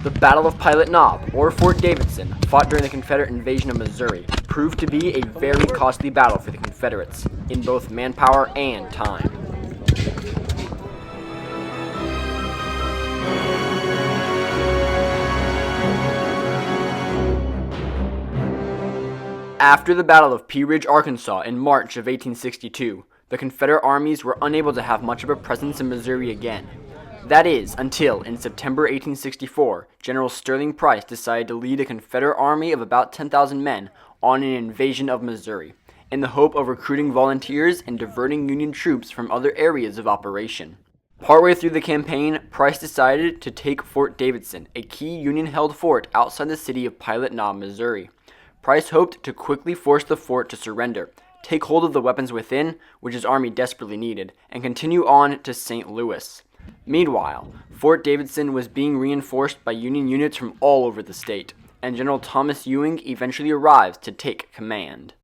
The Battle of Pilot Knob, or Fort Davidson, fought during the Confederate invasion of Missouri, proved to be a very costly battle for the Confederates, in both manpower and time. After the Battle of Pea Ridge, Arkansas in March of 1862, the Confederate armies were unable to have much of a presence in Missouri again. That is, until, in September 1864, General Sterling Price decided to lead a Confederate army of about 10,000 men on an invasion of Missouri, in the hope of recruiting volunteers and diverting Union troops from other areas of operation. Partway through the campaign, Price decided to take Fort Davidson, a key Union-held fort outside the city of Pilot Knob, Missouri. Price hoped to quickly force the fort to surrender, take hold of the weapons within, which his army desperately needed, and continue on to St. Louis. Meanwhile, Fort Davidson was being reinforced by Union units from all over the state, and General Thomas Ewing eventually arrives to take command.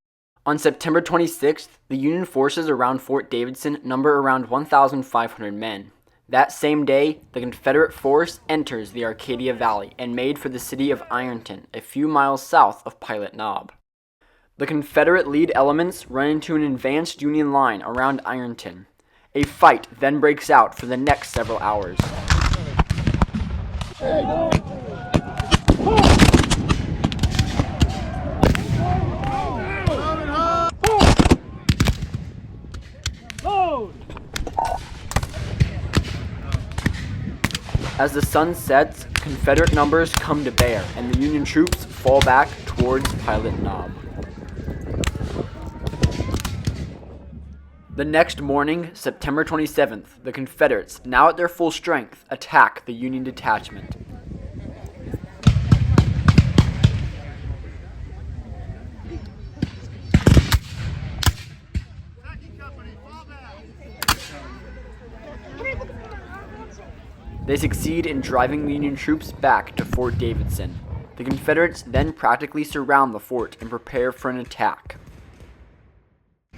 On September 26th, the Union forces around Fort Davidson number around 1,500 men. That same day, the Confederate force enters the Arcadia Valley and made for the city of Ironton, a few miles south of Pilot Knob. The Confederate lead elements run into an advanced Union line around Ironton. A fight then breaks out for the next several hours. As the sun sets, Confederate numbers come to bear, and the Union troops fall back towards Pilot Knob. The next morning, September 27th, the Confederates, now at their full strength, attack the Union detachment. They succeed in driving the Union troops back to Fort Davidson. The Confederates then practically surround the fort and prepare for an attack.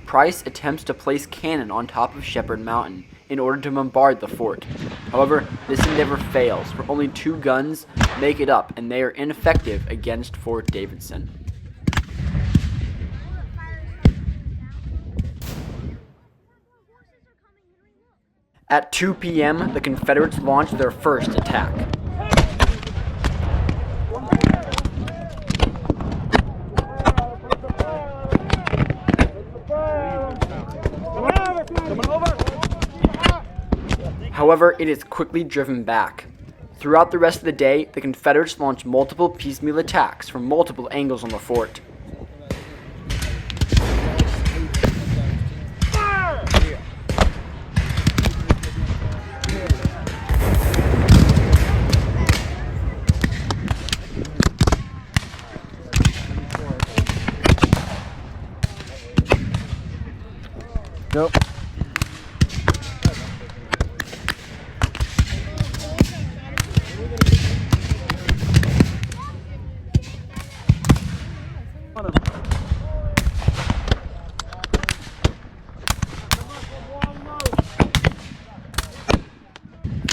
Price attempts to place cannon on top of Shepherd Mountain in order to bombard the fort. However, this endeavor fails, for only 2 guns make it up, and they are ineffective against Fort Davidson. At 2 p.m., the Confederates launched their first attack. However, it is quickly driven back. Throughout the rest of the day, the Confederates launched multiple piecemeal attacks from multiple angles on the fort. Nope.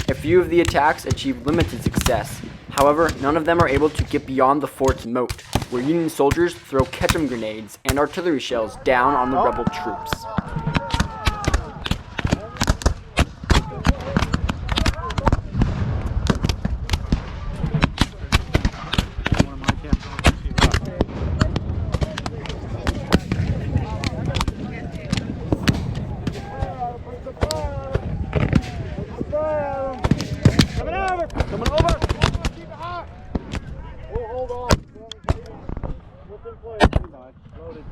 A few of the attacks achieved limited success. However, none of them are able to get beyond the fort's moat, where Union soldiers throw Ketchum grenades and artillery shells down on the rebel troops. Coming over! Keep it hot! Oh, hold on. What's in place? Loaded.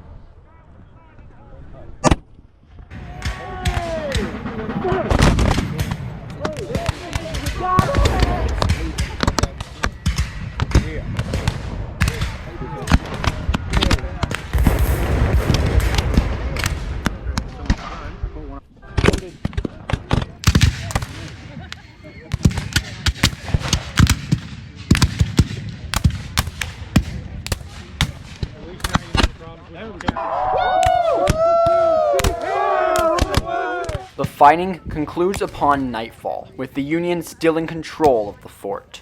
The fighting concludes upon nightfall, with the Union still in control of the fort.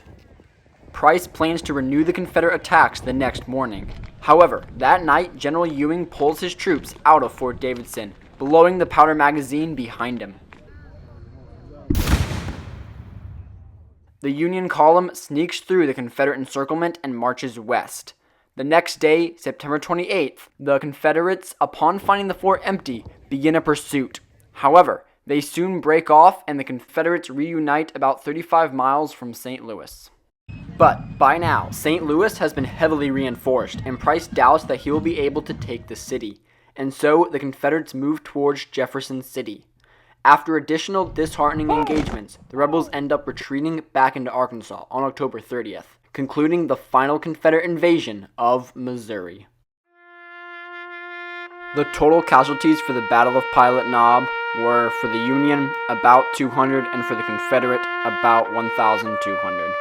Price plans to renew the Confederate attacks the next morning. However, that night, General Ewing pulls his troops out of Fort Davidson, blowing the powder magazine behind him. The Union column sneaks through the Confederate encirclement and marches west. The next day, September 28th, the Confederates, upon finding the fort empty, begin a pursuit. However, they soon break off and the Confederates reunite about 35 miles from St. Louis. But by now, St. Louis has been heavily reinforced, and Price doubts that he will be able to take the city. And so, the Confederates move towards Jefferson City. After additional disheartening engagements, the rebels end up retreating back into Arkansas on October 30th, concluding the final Confederate invasion of Missouri. The total casualties for the Battle of Pilot Knob were, for the Union, about 200, and for the Confederate, about 1,200.